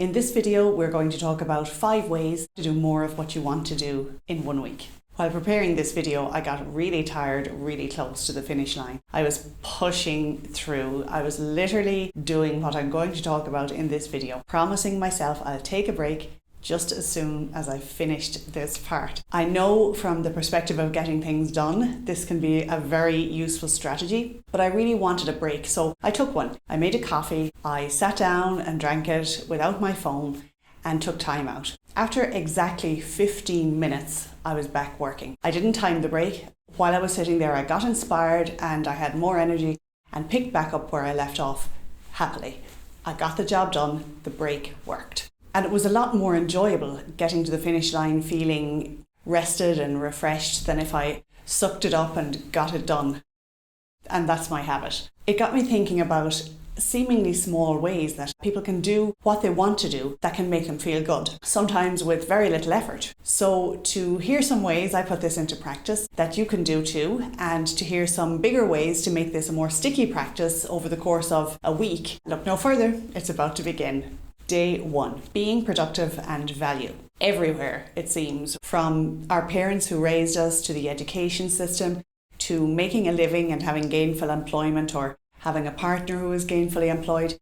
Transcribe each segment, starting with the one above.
In this video, we're going to talk about 5 ways to do more of what you want to do in 1 week. While preparing this video, I got really tired, really close to the finish line. I was pushing through. I was literally doing what I'm going to talk about in this video, promising myself I'll take a break just as soon as I finished this part. I know from the perspective of getting things done, this can be a very useful strategy, but I really wanted a break, so I took one. I made a coffee, I sat down and drank it without my phone and took time out. After exactly 15 minutes, I was back working. I didn't time the break. While I was sitting there, I got inspired and I had more energy and picked back up where I left off happily. I got the job done, the break worked. And it was a lot more enjoyable getting to the finish line feeling rested and refreshed than if I sucked it up and got it done. And that's my habit. It got me thinking about seemingly small ways that people can do what they want to do that can make them feel good, sometimes with very little effort. So to hear some ways I put this into practice that you can do too, and to hear some bigger ways to make this a more sticky practice over the course of a week, look no further, it's about to begin. Day 1, being productive and value. Everywhere, it seems, from our parents who raised us to the education system, to making a living and having gainful employment or having a partner who is gainfully employed.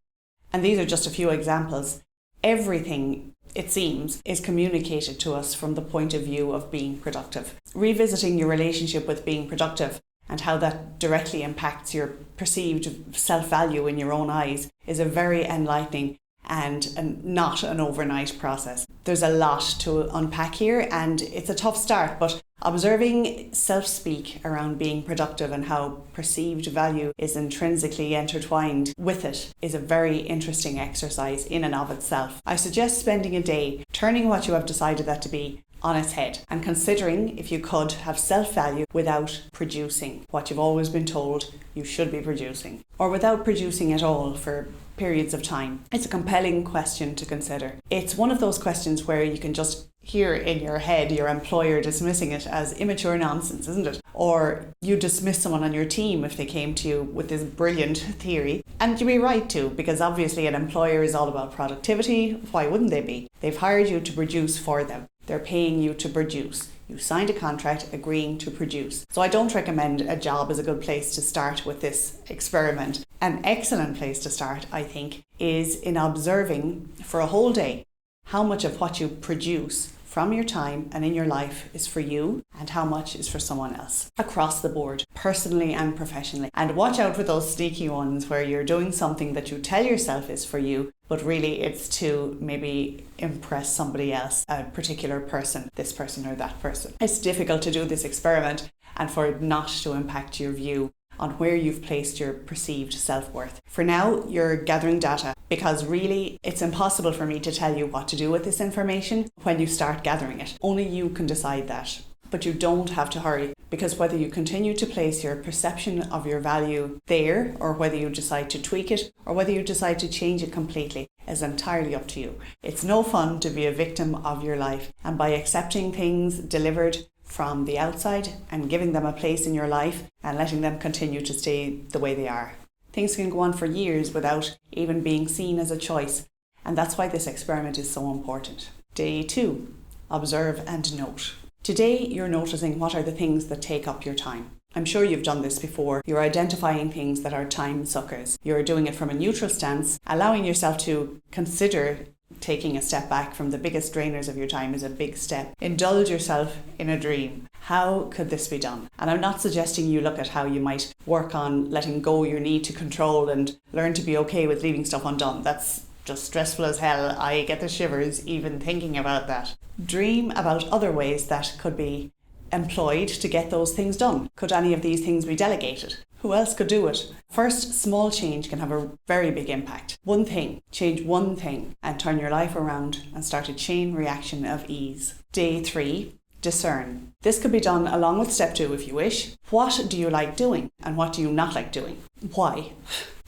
And these are just a few examples. Everything, it seems, is communicated to us from the point of view of being productive. Revisiting your relationship with being productive and how that directly impacts your perceived self-value in your own eyes is a very enlightening and not an overnight process. There's a lot to unpack here and it's a tough start, but observing self-speak around being productive and how perceived value is intrinsically intertwined with it is a very interesting exercise in and of itself. I suggest spending a day turning what you have decided that to be on its head and considering if you could have self-value without producing what you've always been told you should be producing, or without producing at all for periods of time. It's a compelling question to consider. It's one of those questions where you can just hear in your head your employer dismissing it as immature nonsense, isn't it? Or you dismiss someone on your team if they came to you with this brilliant theory. And you'd be right to, because obviously an employer is all about productivity. Why wouldn't they be? They've hired you to produce for them. They're paying you to produce. You signed a contract agreeing to produce. So I don't recommend a job as a good place to start with this experiment. An excellent place to start, I think, is in observing for a whole day how much of what you produce from your time and in your life is for you and how much is for someone else across the board, personally and professionally. And watch out for those sneaky ones where you're doing something that you tell yourself is for you, but really it's to maybe impress somebody else, a particular person, this person or that person. It's difficult to do this experiment and for it not to impact your view on where you've placed your perceived self-worth. For now, you're gathering data because really it's impossible for me to tell you what to do with this information when you start gathering it. Only you can decide that. But you don't have to hurry, because whether you continue to place your perception of your value there, or whether you decide to tweak it, or whether you decide to change it completely, is entirely up to you. It's no fun to be a victim of your life, and by accepting things delivered from the outside and giving them a place in your life and letting them continue to stay the way they are, things can go on for years without even being seen as a choice. And that's why this experiment is so important. Day 2, observe and note. Today, you're noticing what are the things that take up your time. I'm sure you've done this before. You're identifying things that are time suckers. You're doing it from a neutral stance, allowing yourself to consider taking a step back from the biggest drainers of your time is a big step. Indulge yourself in a dream. How could this be done? And I'm not suggesting you look at how you might work on letting go your need to control and learn to be okay with leaving stuff undone. That's just stressful as hell. I get the shivers even thinking about that. Dream about other ways that could be employed to get those things done. Could any of these things be delegated? Who else could do it? First, small change can have a very big impact. One thing, change one thing and turn your life around and start a chain reaction of ease. Day 3, discern. This could be done along with step 2 if you wish. What do you like doing and what do you not like doing? Why?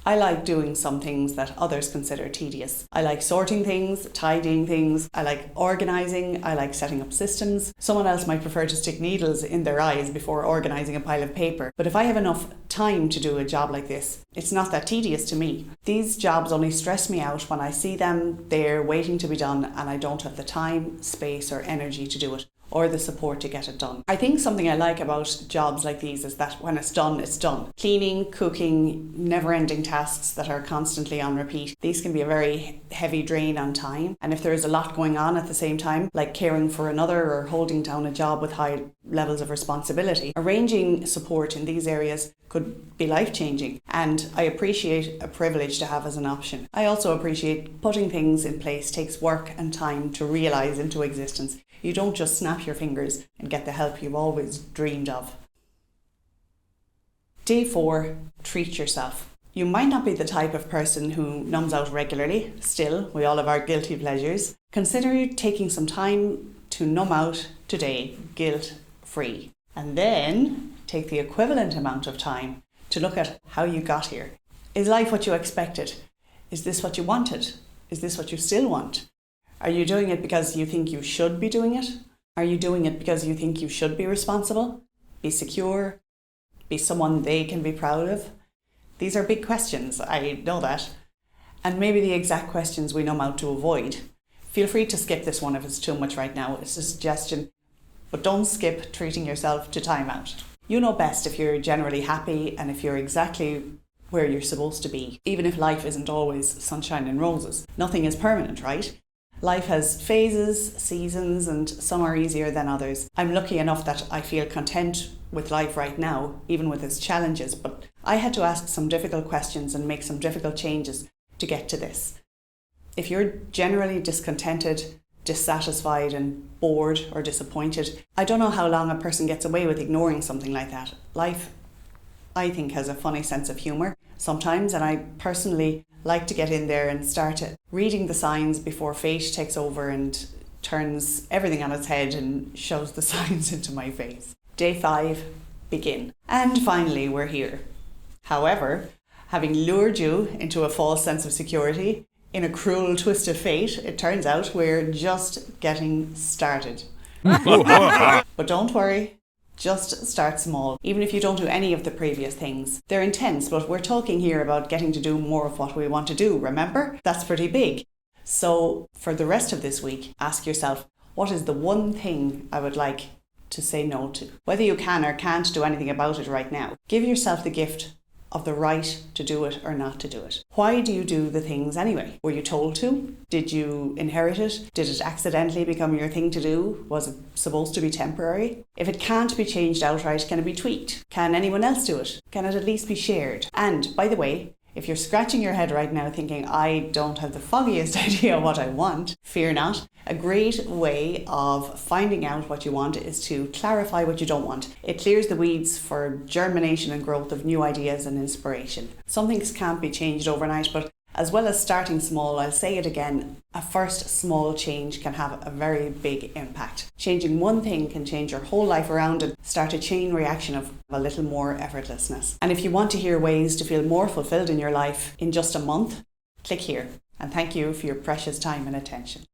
I like doing some things that others consider tedious. I like sorting things, tidying things, I like organising, I like setting up systems. Someone else might prefer to stick needles in their eyes before organising a pile of paper. But if I have enough time to do a job like this, it's not that tedious to me. These jobs only stress me out when I see them there waiting to be done and I don't have the time, space or energy to do it, or the support to get it done. I think something I like about jobs like these is that when it's done, it's done. Cleaning, cooking, never-ending tasks that are constantly on repeat. These can be a very heavy drain on time. And if there is a lot going on at the same time, like caring for another or holding down a job with high levels of responsibility, arranging support in these areas could be life-changing. And I appreciate a privilege to have as an option. I also appreciate putting things in place takes work and time to realise into existence. You don't just snap your fingers and get the help you've always dreamed of. Day 4, treat yourself. You might not be the type of person who numbs out regularly. Still, we all have our guilty pleasures. Consider taking some time to numb out today, guilt-free. And then take the equivalent amount of time to look at how you got here. Is life what you expected? Is this what you wanted? Is this what you still want? Are you doing it because you think you should be doing it? Are you doing it because you think you should be responsible, be secure, be someone they can be proud of? These are big questions, I know that. And maybe the exact questions we numb out to avoid. Feel free to skip this one if it's too much right now. It's a suggestion, but don't skip treating yourself to time out. You know best if you're generally happy and if you're exactly where you're supposed to be, even if life isn't always sunshine and roses. Nothing is permanent, right? Life has phases, seasons, and some are easier than others. I'm lucky enough that I feel content with life right now, even with its challenges, but I had to ask some difficult questions and make some difficult changes to get to this. If you're generally discontented, dissatisfied and bored or disappointed, I don't know how long a person gets away with ignoring something like that. Life, I think, has a funny sense of humour sometimes, and I personally like to get in there and start reading the signs before fate takes over and turns everything on its head and shoves the signs into my face. Day 5, begin. And finally, we're here. However, having lured you into a false sense of security, in a cruel twist of fate, it turns out we're just getting started. But don't worry. Just start small, even if you don't do any of the previous things. They're intense, but we're talking here about getting to do more of what we want to do, remember? That's pretty big. So for the rest of this week, ask yourself, what is the one thing I would like to say no to? Whether you can or can't do anything about it right now, give yourself the gift of the right to do it or not to do it. Why do you do the things anyway? Were you told to? Did you inherit it? Did it accidentally become your thing to do? Was it supposed to be temporary? If it can't be changed outright, can it be tweaked? Can anyone else do it? Can it at least be shared? And by the way, if you're scratching your head right now thinking, I don't have the foggiest idea what I want, fear not. A great way of finding out what you want is to clarify what you don't want. It clears the weeds for germination and growth of new ideas and inspiration. Some things can't be changed overnight, but as well as starting small, I'll say it again, a first small change can have a very big impact. Changing one thing can change your whole life around and start a chain reaction of a little more effortlessness. And if you want to hear ways to feel more fulfilled in your life in just a month, click here. And thank you for your precious time and attention.